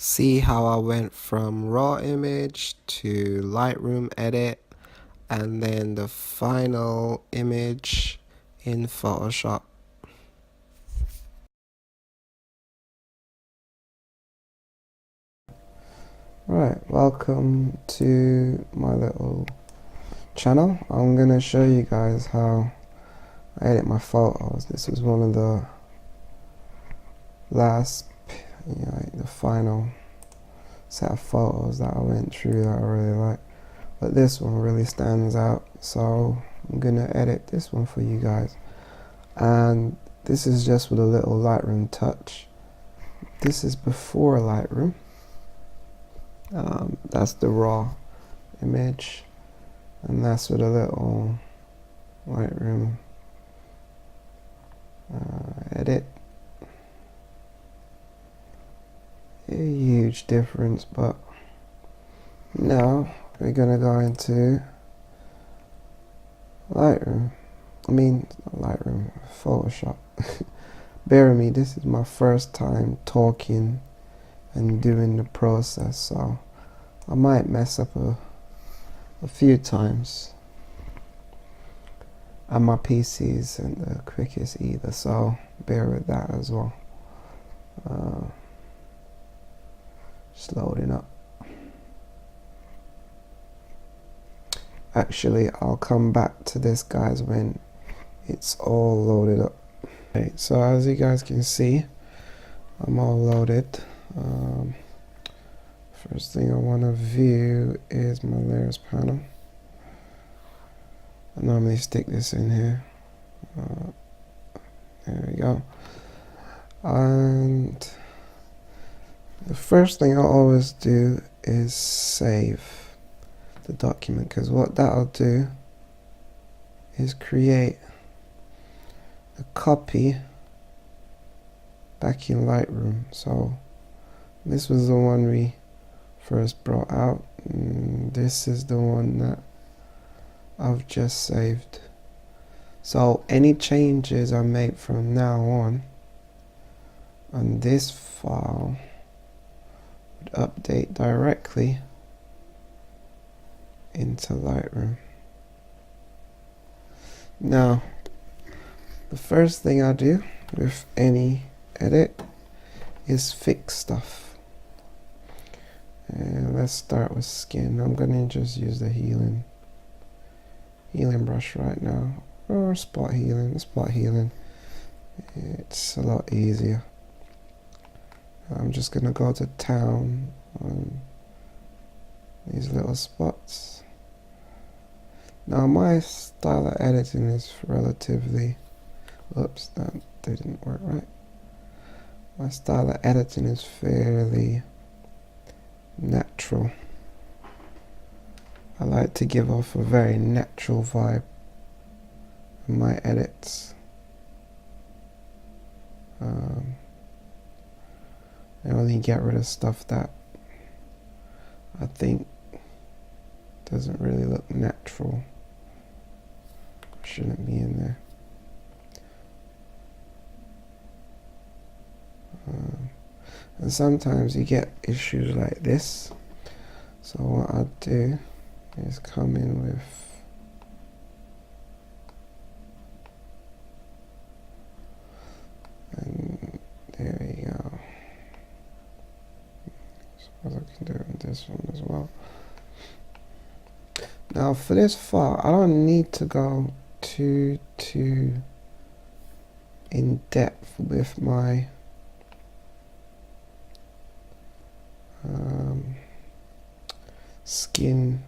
See how I went from raw image to Lightroom edit and then the final image in Photoshop. Right, welcome to my little channel. I'm gonna show you guys how I edit my photos. This is one of the last, the final set of photos that I went through that I really like. But this one really stands out, so I'm gonna edit this one for you guys. And this is just with a little Lightroom touch. This is before Lightroom. That's the raw image, and that's with a little Lightroom edit. A huge difference, but now we're gonna go into Lightroom. Lightroom, Photoshop. Bear with me, this is my first time talking and doing the process, so I might mess up a few times. And my PC isn't the quickest either, so bear with that as well. Just loading up. Actually, I'll come back to this, guys, when it's all loaded up. Okay, so as you guys can see, I'm all loaded. First thing I want to view is my layers panel. I normally stick this in here. There we go. And the first thing I always do is save the document, because what that'll do is create a copy back in Lightroom. So this was the one we first brought out, and this is the one that I've just saved. So any changes I make from now on this file would update directly into Lightroom. Now, the first thing I do with any edit is fix stuff. And let's start with skin. I'm gonna just use the healing brush right now, or spot healing. It's a lot easier. I'm just gonna go to town on these little spots. Now my style of editing is relatively, oops, that didn't work right. My style of editing is fairly natural. I like to give off a very natural vibe in my edits. I only get rid of stuff that I think doesn't really look natural, shouldn't be in there. And sometimes you get issues like this, so what I do is come in with and there we go. Suppose I can do it on this one as well. Now for this file, I don't need to go too in depth with my skin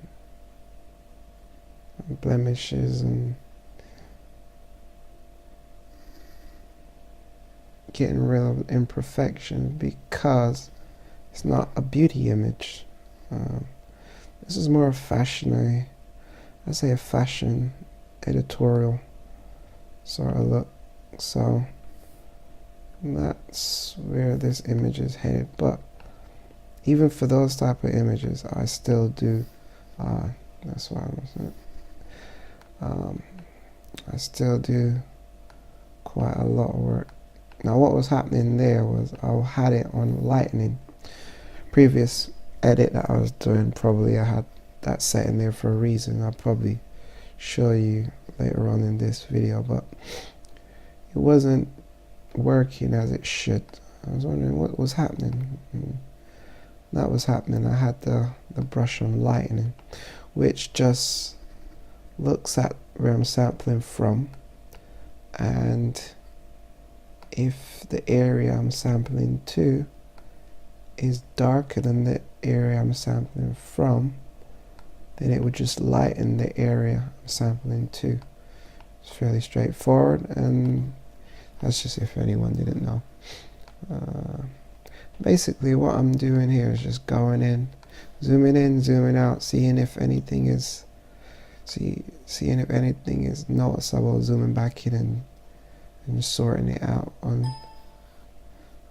and blemishes and getting rid of imperfections, because it's not a beauty image. This is more a fashion, I say a fashion editorial sort of look. So that's where this image is headed. But even for those type of images, I still do, that's why I still do quite a lot of work. Now what was happening there was I had it on lightning, previous edit that I was doing, probably I had that set in there for a reason. I'll probably show you later on in this video, but it wasn't working as it should. I was wondering what was happening. That was happening. I had the brush on lightening, which just looks at where I'm sampling from, and if the area I'm sampling to is darker than the area I'm sampling from, then it would just lighten the area I'm sampling to. It's fairly straightforward, and that's just if anyone didn't know. Basically what I'm doing here is just going in, zooming out, seeing if anything is noticeable, zooming back in and sorting it out on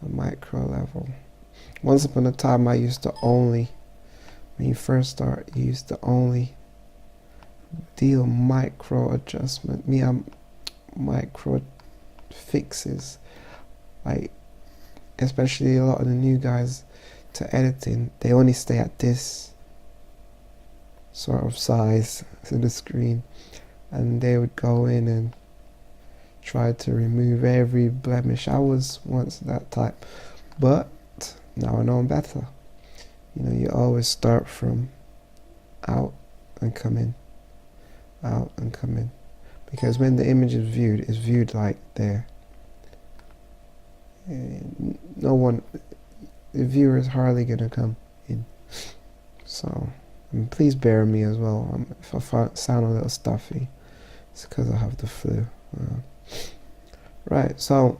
a micro level. Once upon a time I used to only, when you first start, you used to only deal micro adjustment, micro fixes, like especially a lot of the new guys to editing, they only stay at this sort of size to the screen, and they would go in and try to remove every blemish. I was once that type, but now I know I'm better. You know, you always start from out and come in, out and come in, because when the image is viewed, it's viewed like there. No one, the viewer is hardly gonna come in. So please bear with me as well. If I sound a little stuffy, it's because I have the flu. Right, so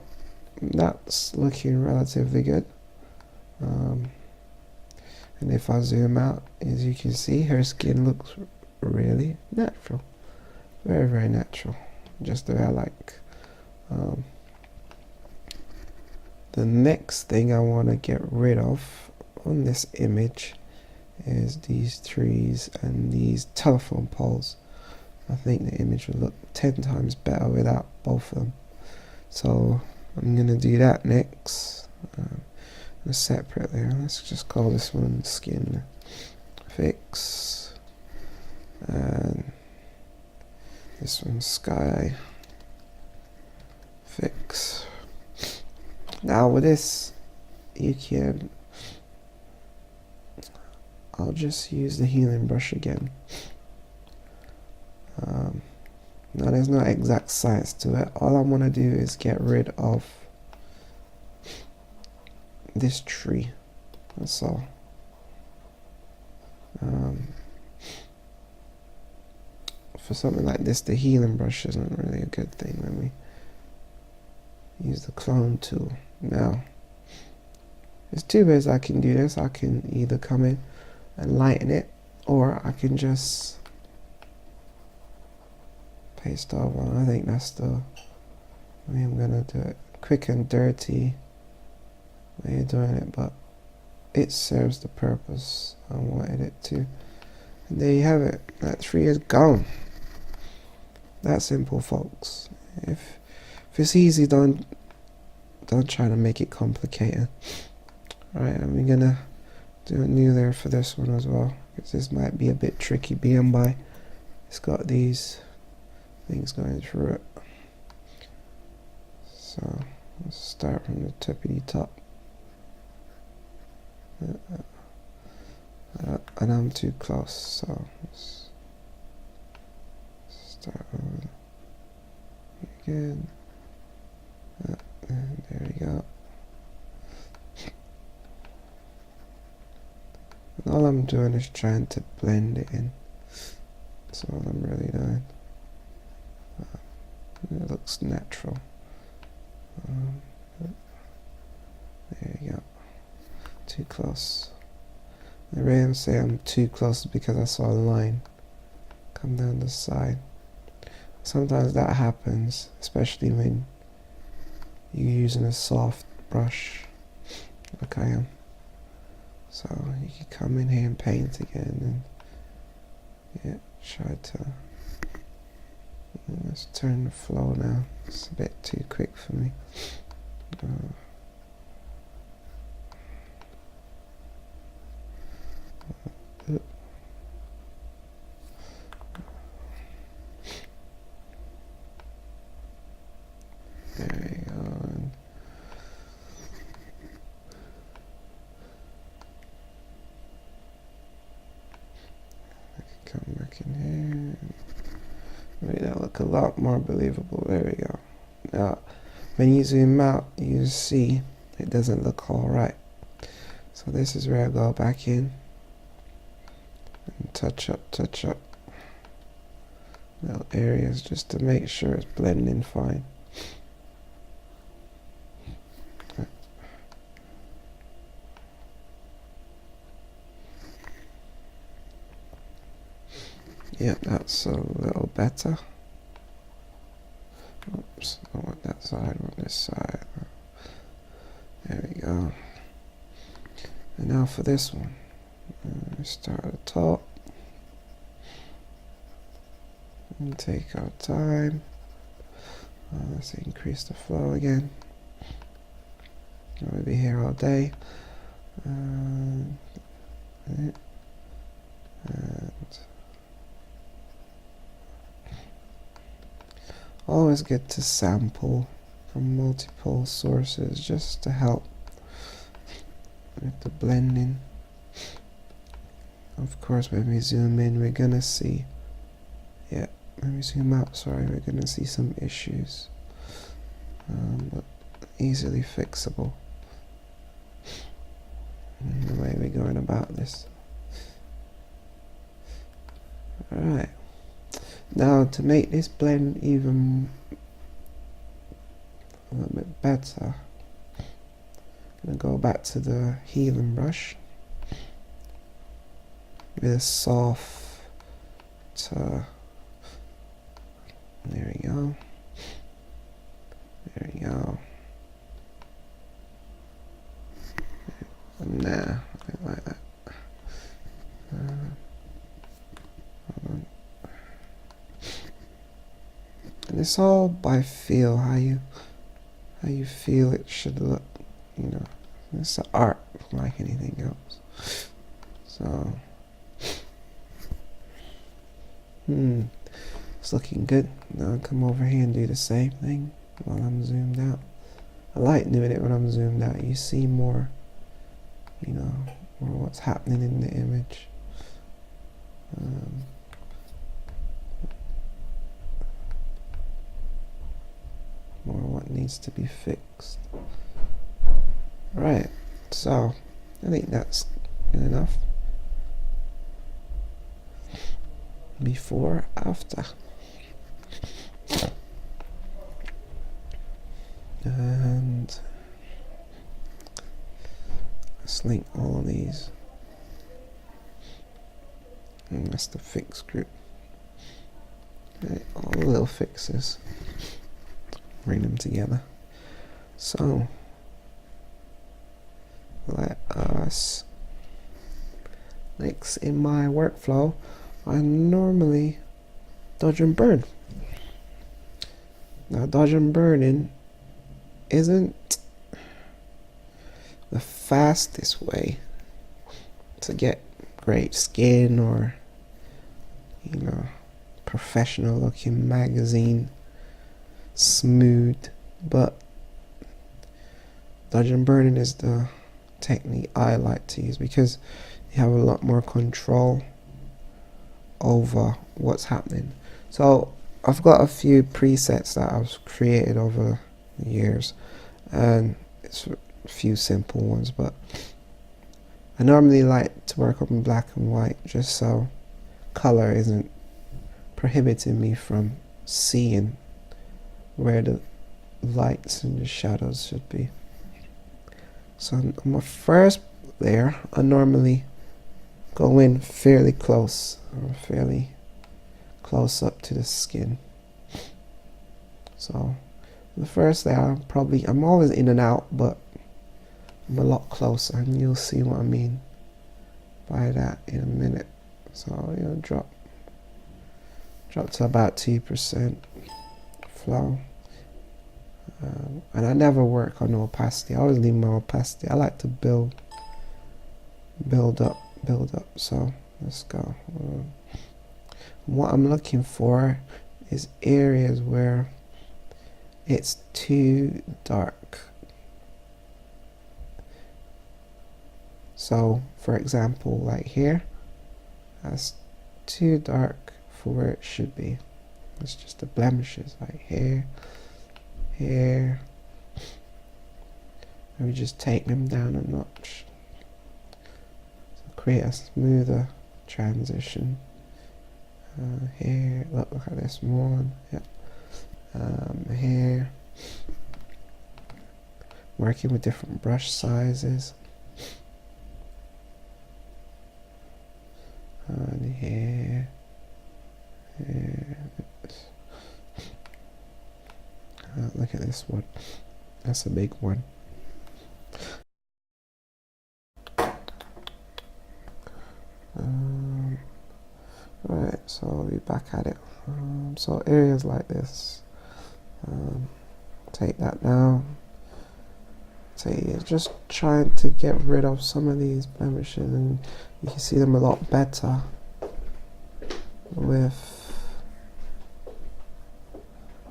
that's looking relatively good. And if I zoom out, as you can see, her skin looks really natural, very, very natural, just the way I like. The next thing I want to get rid of on this image is these trees and these telephone poles. I think the image would look 10 times better without both of them. So I'm going to do that next. Separately, let's just call this one skin fix, and this one sky fix. Now with this, you can, I'll just use the healing brush again. Now there's no exact science to it. All I want to do is get rid of this tree, that's all. For something like this, the healing brush isn't really a good thing when we use the clone tool. Now, there's two ways I can do this. I can either come in and lighten it, or I can just paste over. I think that's the way I'm gonna do it. Quick and dirty way of doing it, but it serves the purpose I wanted it to. And there you have it. That tree is gone. That simple, folks. If it's easy, don't try to make it complicated. Alright, I'm gonna do a new layer for this one as well, because this might be a bit tricky being by it's got these things going through it. So let's start from the tippity top. And I'm too close, so let's start over again. And there we go. And all I'm doing is trying to blend it in. That's all I'm really doing. It looks natural. There you go. Too close. The reason I say I'm too close is because I saw a line come down the side. Sometimes that happens, especially when you're using a soft brush like I am. So you can come in here and paint again, and yeah, try to, let's turn the flow now. It's a bit too quick for me. There we go. Come back in here. Make that look a lot more believable. There we go. Now, when you zoom out, you see it doesn't look all right. So this is where I go back in and touch up little areas just to make sure it's blending fine. Yep, that's a little better. Oops, I don't want that side, I want this side. There we go. And now for this one, start at the top and take our time. Let's increase the flow again. I'll be here all day. And always good to sample from multiple sources just to help with the blending. Of course, when we zoom in, we're gonna see, yeah, when we zoom out, sorry, we're gonna see some issues, but easily fixable in the way we're going about this. Alright, now to make this blend even a little bit better, I'm going to go back to the healing brush with a soft, there we go, there we go, and there, like that. And it's all by feel, how you feel it should look, you know. It's an art like anything else. So, it's looking good. Now I'll come over here and do the same thing while I'm zoomed out. I like doing it when I'm zoomed out. You see more, you know, more what's happening in the image. More what needs to be fixed. Right, so I think that's good enough. Before, after. And let's link all of these. And that's the fix group. Okay, all the little fixes. Bring them together. So let us, next in my workflow, I normally dodge and burn. Now dodge and burning isn't the fastest way to get great skin or, you know, professional looking magazine smooth, but dodge and burning is the technique I like to use because you have a lot more control over what's happening. So I've got a few presets that I've created over the years, and it's a few simple ones, but I normally like to work on black and white just so color isn't prohibiting me from seeing where the lights and the shadows should be. So on my first layer, I normally go in fairly close, or fairly close up to the skin. So the first layer, I'm always in and out, but I'm a lot closer, and you'll see what I mean by that in a minute. So you know, drop to about 2% flow. And I never work on opacity. I always leave my opacity. I like to build up. So let's go. What I'm looking for is areas where it's too dark. So for example, like here, that's too dark for where it should be. It's just the blemishes, like here, here. And we just take them down a notch. So create a smoother transition. Here, look at this one. Yep. Here, working with different brush sizes. And here, look at this one. That's a big one. Right, so I'll be back at it. So areas like this, take that down. Just trying to get rid of some of these blemishes, and you can see them a lot better with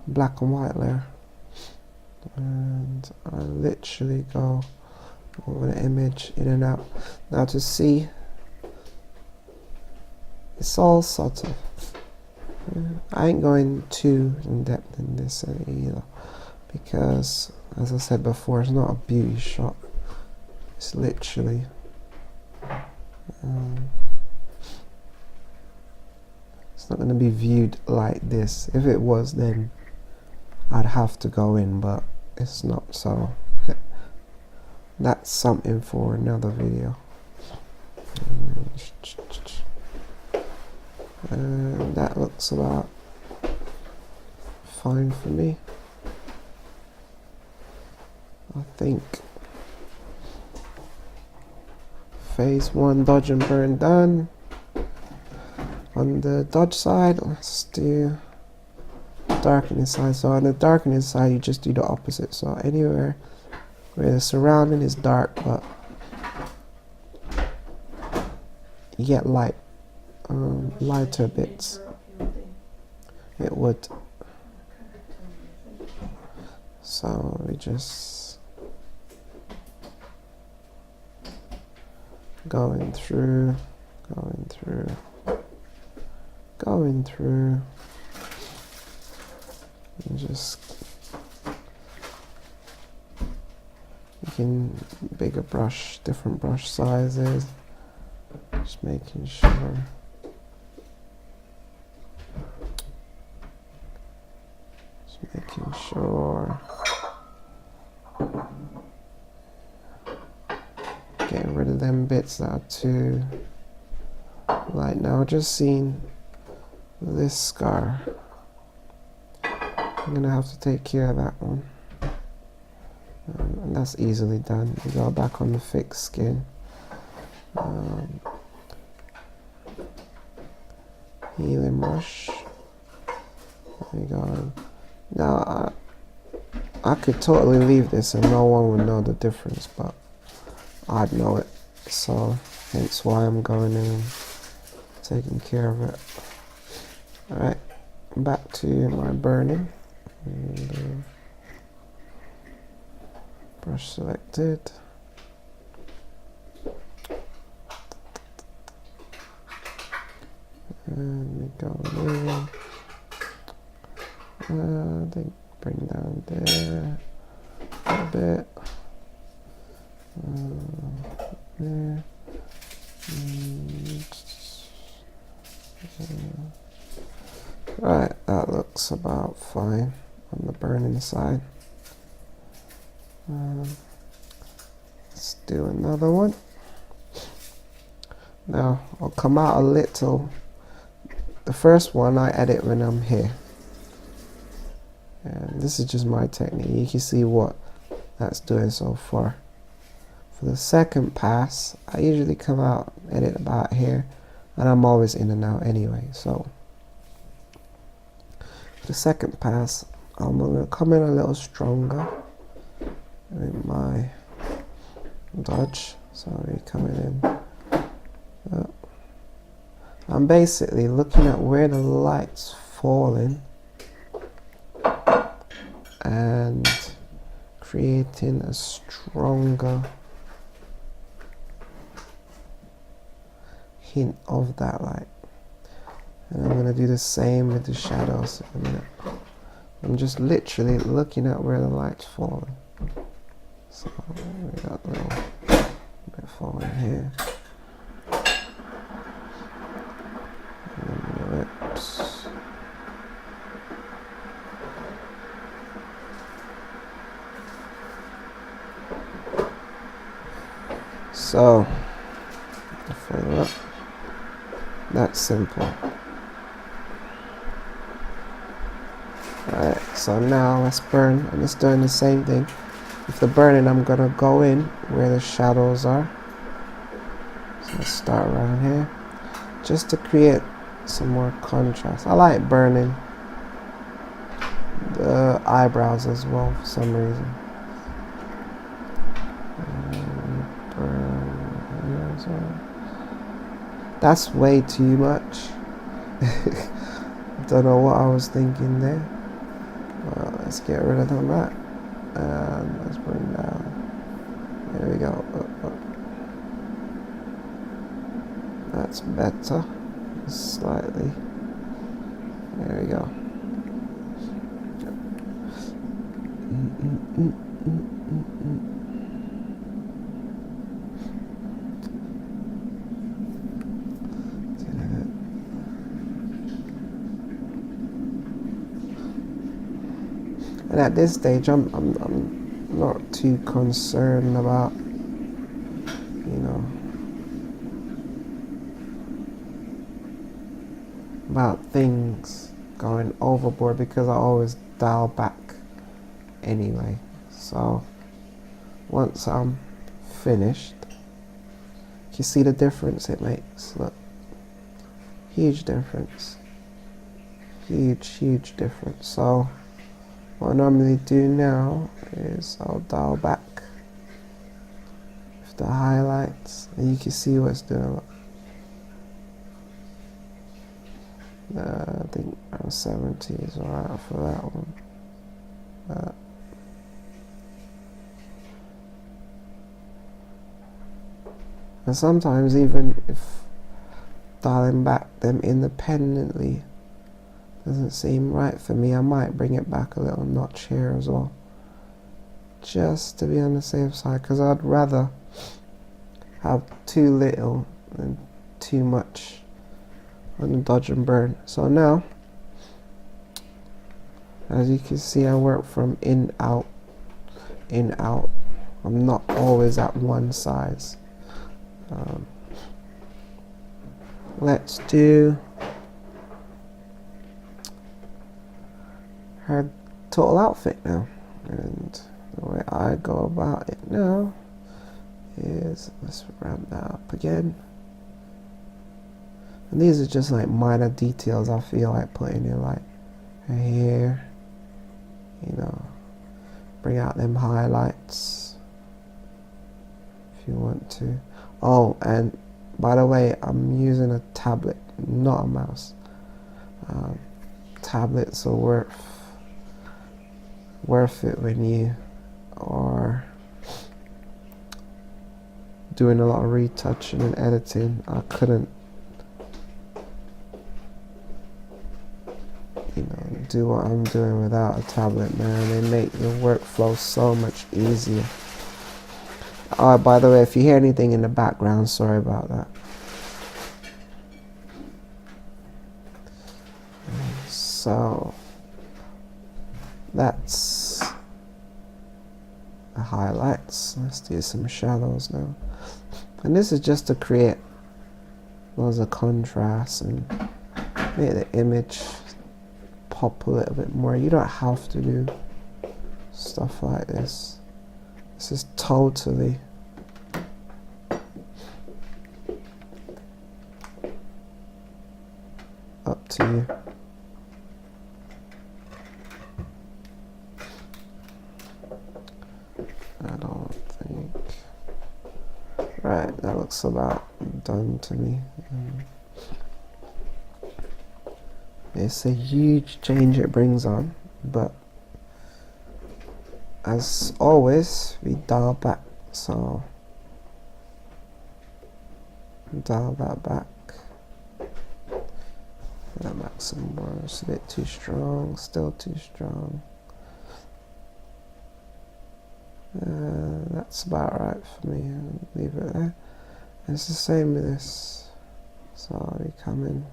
black and white layer. And I literally go over the image in and out. Now to see, it's all subtle. I ain't going too in depth in this either, because as I said before, it's not a beauty shot. It's literally it's not going to be viewed like this. If it was, then I'd have to go in, but it's not, so that's something for another video. And that looks about fine for me, I think. Phase 1 dodge and burn done. On the dodge side, let's do darkening side. So on the darkening side, you just do the opposite. So anywhere where the surrounding is dark, but you get light, lighter bits, it would. So we just going through, and just making bigger brush, different brush sizes, just making sure. Getting rid of them bits that are too light. Now just seeing this scar, I'm gonna have to take care of that one, and that's easily done. You go back on the fixed skin, healing brush. There you go. Now I could totally leave this and no one would know the difference, but I'd know it, so hence why I'm going in and taking care of it. Alright, back to my burning. And, brush selected. And we go in. I think bring down there a bit. There. Right, that looks about fine on the burning side. Let's do another one. Now I'll come out a little. The first one I edit when I'm here. And this is just my technique. You can see what that's doing so far. For the second pass, I usually come out, edit about here, and I'm always in and out anyway. So for the second pass, I'm gonna come in a little stronger with my dodge. So we're coming in. I'm basically looking at where the light's falling and creating a stronger hint of that light. And I'm going to do the same with the shadows in a minute. I'm just literally looking at where the light's falling. So we got a little bit falling here. And then the lips. So, that's simple. Alright, so now let's burn. I'm just doing the same thing. With the burning, I'm gonna go in where the shadows are. So let's start around here, just to create some more contrast. I like burning the eyebrows as well for some reason. That's way too much. Don't know what I was thinking there. Well, let's get rid of that. And let's bring down. There we go. That's better. Slightly. There we go. And at this stage, I'm not too concerned about, about things going overboard, because I always dial back anyway. So once I'm finished, you see the difference it makes. Look, huge difference, huge difference. So what I normally do now is I'll dial back with the highlights, and you can see what it's doing. I think around 70 is alright for that one. And sometimes even if dialing back them independently doesn't seem right for me, I might bring it back a little notch here as well, just to be on the safe side, because I'd rather have too little than too much on the dodge and burn. So now, as you can see, I work from in, out, in, out. I'm not always at one size. Let's do her total outfit now, and the way I go about it now is, let's ramp that up again, and these are just like minor details I feel like putting in, like her hair, bring out them highlights if you want to. Oh, and by the way, I'm using a tablet, not a mouse. Tablets are worth it when you are doing a lot of retouching and editing. I couldn't, do what I'm doing without a tablet, man. They make the workflow so much easier. Oh, by the way, if you hear anything in the background, sorry about that. So that's the highlights. Let's do some shadows now. And this is just to create loads of contrast and make the image pop a little bit more. You don't have to do stuff like this. This is totally up to you. I don't think. Right, that looks about done to me. It's a huge change it brings on, but as always, we dial back. So dial that back. That back some more. It's a bit too strong. Still too strong. That's about right for me. I'll leave it there. And it's the same with this. So we come in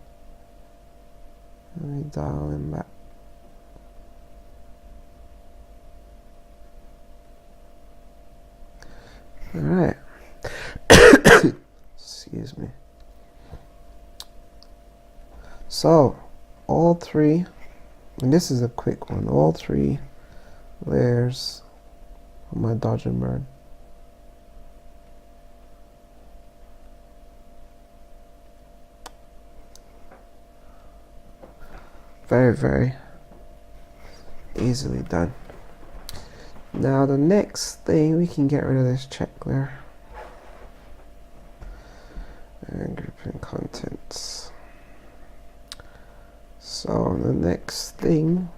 and we dial him back. Alright. Excuse me. So, all three, and this is a quick one, all three layers of my dodge and burn. Very, very easily done. Now the next thing, we can get rid of this check layer. And grouping contents. So the next thing,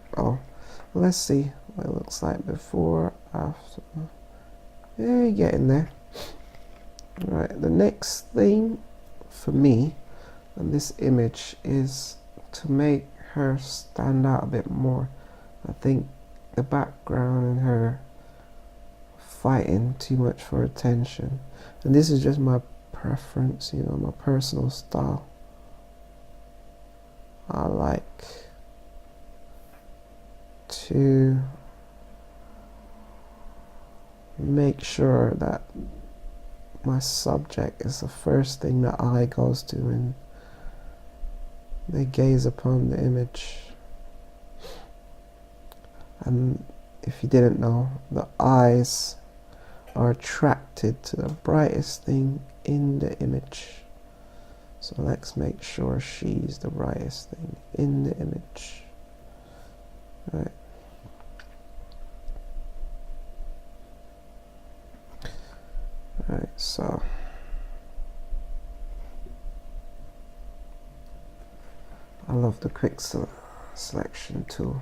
let's see what it looks like before, after. Yeah, you're getting there. Right, the next thing for me on this image is to make her stand out a bit more. I think the background and her fighting too much for attention, and this is just my preference, you know, my personal style. I like to make sure that my subject is the first thing the eye goes to when they gaze upon the image. And if you didn't know, the eyes are attracted to the brightest thing in the image. So let's make sure she's the brightest thing in the image. Right. Right, so I love the quick selection tool.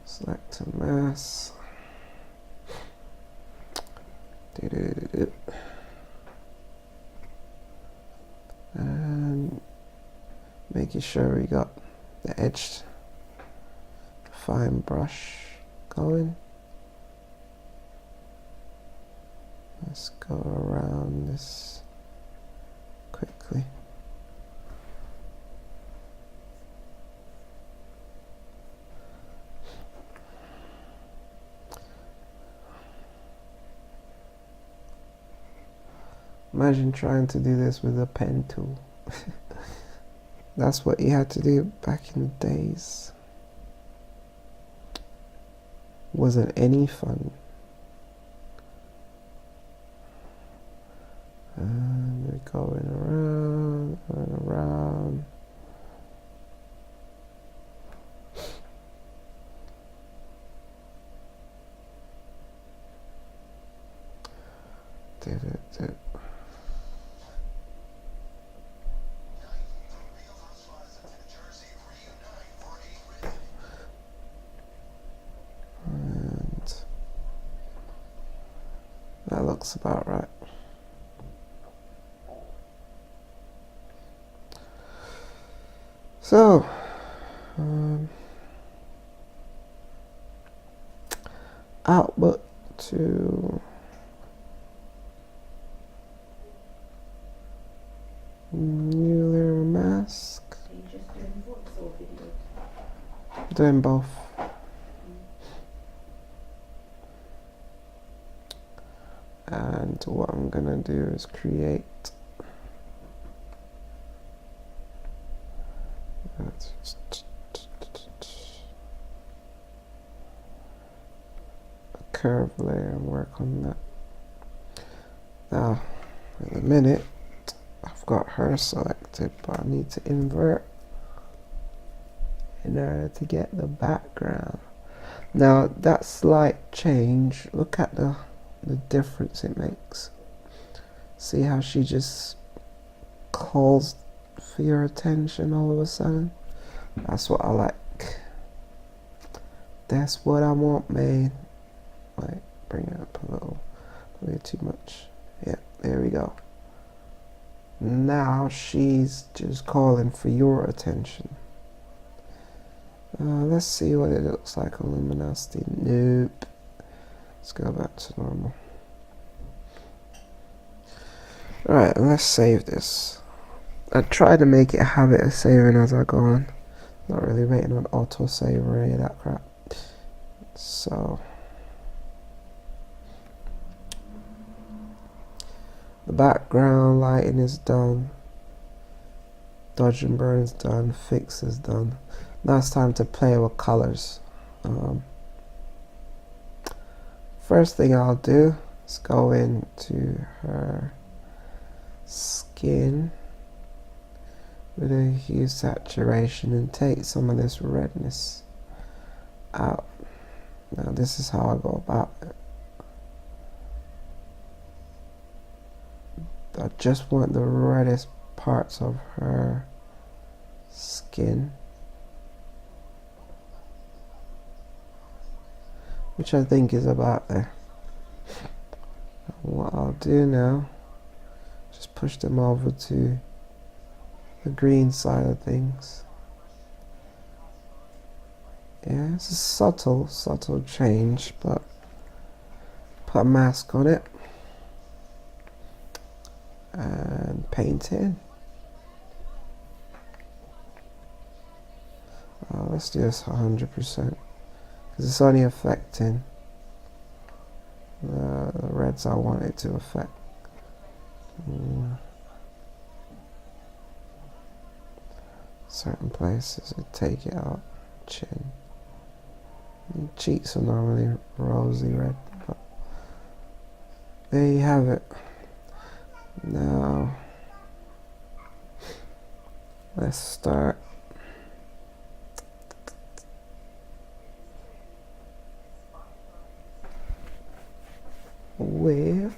Select a mass. And making sure we got the edge fine brush going. Let's go around this quickly. Imagine trying to do this with a pen tool. That's what you had to do back in the days. Wasn't any fun. And we're going around and around. Did it. And that looks about right. So, output to new layer mask. Are you just doing voice or video? Doing both. And what I'm gonna do is create a curve layer and work on that. Now, in a minute, I've got her selected, but I need to invert in order to get the background. Now, that slight change, look at the difference it makes. See how she just calls for your attention all of a sudden? That's what I like. That's what I want, man. Might bring it up a little bit too much. Yeah, there we go. Now she's just calling for your attention. Let's see what it looks like on luminosity. Nope. Let's go back to normal. Alright, let's save this. I try to make it a habit of saving as I go on. Not really waiting on autosave or any of that crap. So the background lighting is done. Dodge and burn is done. Fix is done. Now it's time to play with colors. First thing I'll do is go into her skin with a hue saturation and take some of this redness out. Now this is how I go about it. I just want the reddest parts of her skin, which I think is about there. And what I'll do now, just push them over to the green side of things. Yeah, it's a subtle change, but put a mask on it and paint in. Let's do this 100% because it's only affecting the reds I want it to affect. Certain places I take it out. Chin. Cheeks are normally rosy red, but there you have it. Now let's start with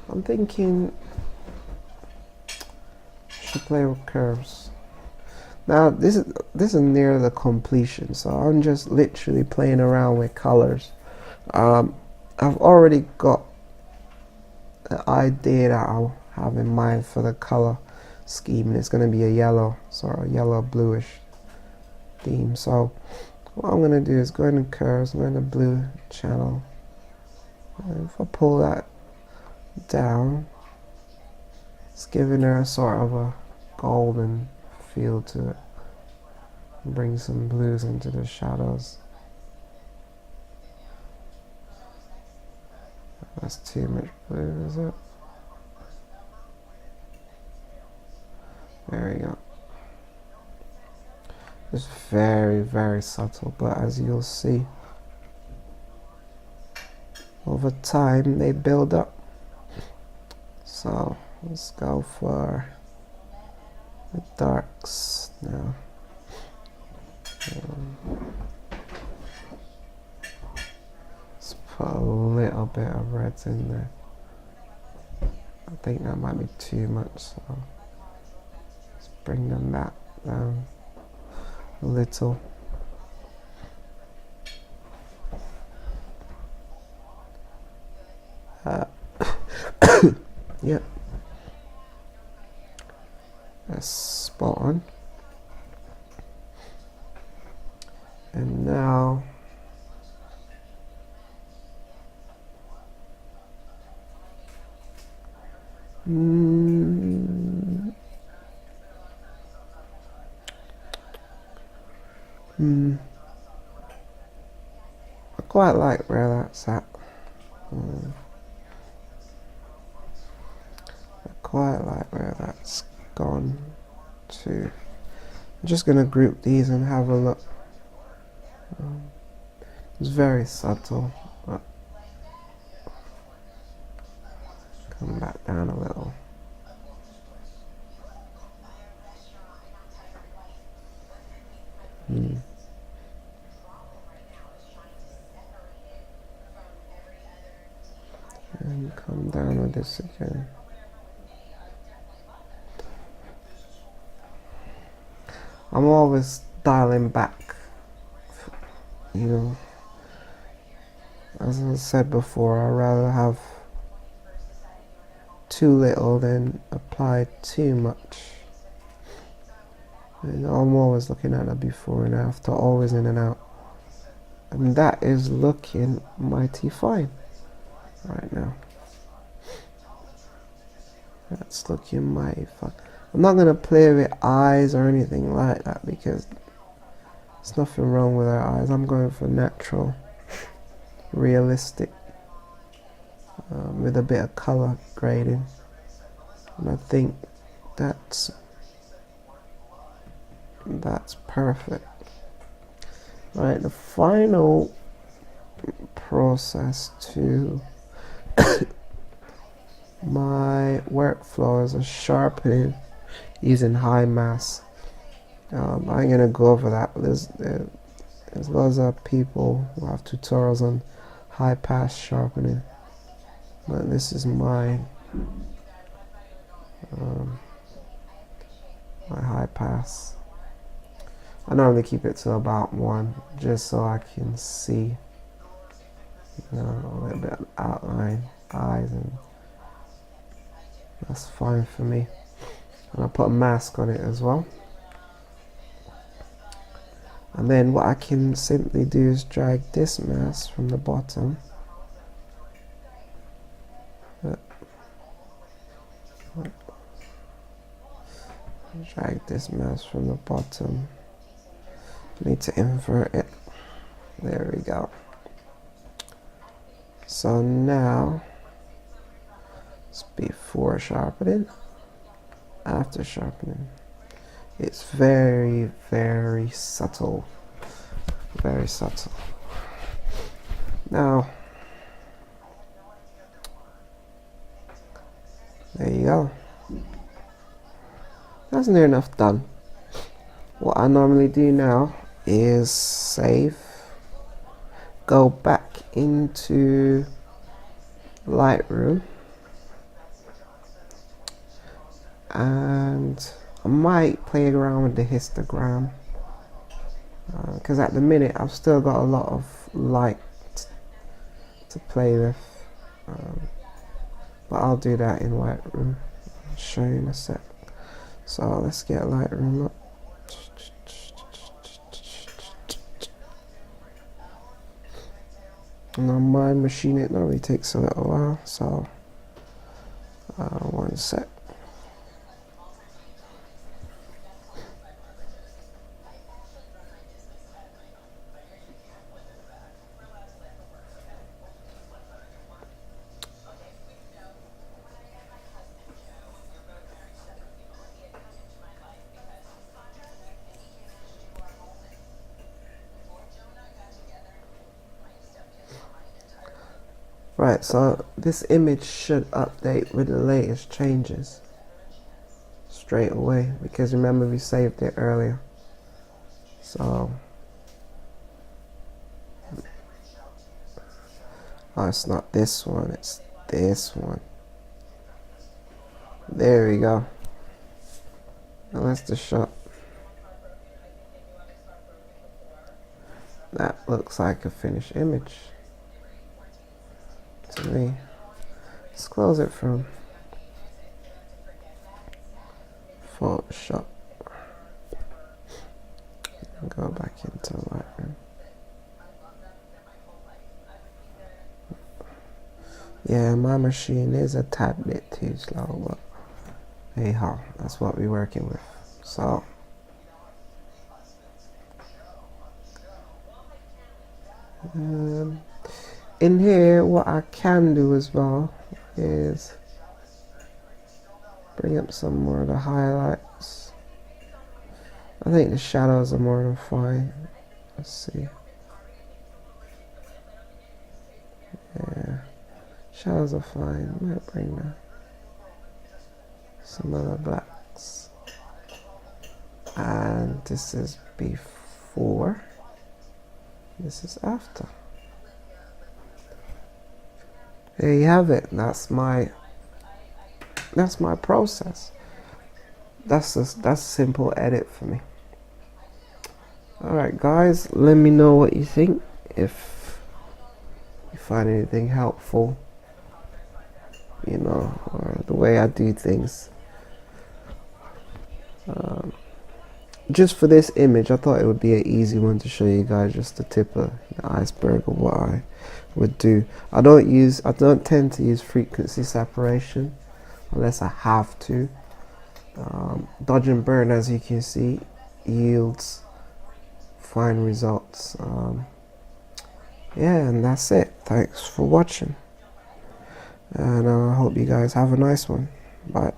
I'm thinking should play with curves. Now this is near the completion, so I'm just literally playing around with colors. I've already got the idea that I'll have in mind for the color scheme, and it's going to be a yellow, sort of yellow bluish theme. So what I'm going to do is go into curves, go into blue channel, and if I pull that down, it's giving her a sort of a golden feel to it. Bring some blues into the shadows. That's too much blue, is it? There we go. It's very subtle, but as you'll see, over time they build up. So let's go for the darks now. Let's put a little bit of reds in there. I think that might be too much, so let's bring them back down a little. Yep. That's spot on. And now I quite like where that's at. I quite like where that's gone to. I'm just going to group these and have a look. It's very subtle, but come back down a little. And come down with this again. I'm always dialing back, you know. As I said before, I'd rather have too little than apply too much. And I'm always looking at the before and after, always in and out. And that is looking mighty fine right now. That's looking mighty fine. I'm not going to play with eyes or anything like that because there's nothing wrong with our eyes. I'm going for natural, realistic, with a bit of color grading. And I think that's perfect. Right, the final process to my workflow is a sharpening using high mass. I ain't gonna go over that. There's lots of people who have tutorials on high pass sharpening, but this is mine. My high pass. I normally keep it to about 1, just so I can see, a little bit of outline, eyes, and that's fine for me. And I put a mask on it as well. And then what I can simply do is drag this mask from the bottom. Drag this mask from the bottom. Need to invert it. There we go. So now it's before sharpening, after sharpening. It's very, very subtle. Very subtle. Now, there you go. That's near enough done. What I normally do now is save, go back into Lightroom, and I might play around with the histogram because at the minute I've still got a lot of light to play with, but I'll do that in Lightroom. I'll show you in a sec. So let's get Lightroom up. And on my machine it normally takes a little while, so 1 sec. Right, so this image should update with the latest changes straight away because remember we saved it earlier. So oh, it's not this one, it's this one. There we go. Now that's the shot. That looks like a finished image to me. Let's close it from Photoshop and go back into Lightroom. Yeah, my machine is a tad bit too slow, but hey ho, that's what we're working with. So in here, what I can do as well is bring up some more of the highlights. I think the shadows are more than fine. Let's see. Yeah, shadows are fine. Might bring down some of the blacks. And this is before. This is after. There you have it. That's my process. That's a simple edit for me. Alright guys, let me know what you think, if you find anything helpful, you know, or the way I do things. Just for this image, I thought it would be an easy one to show you guys, just the tip of the iceberg of what I would do. I don't tend to use frequency separation unless I have to. Dodge and burn, as you can see, yields fine results. Yeah, and that's it. Thanks for watching, and I hope you guys have a nice one. Bye.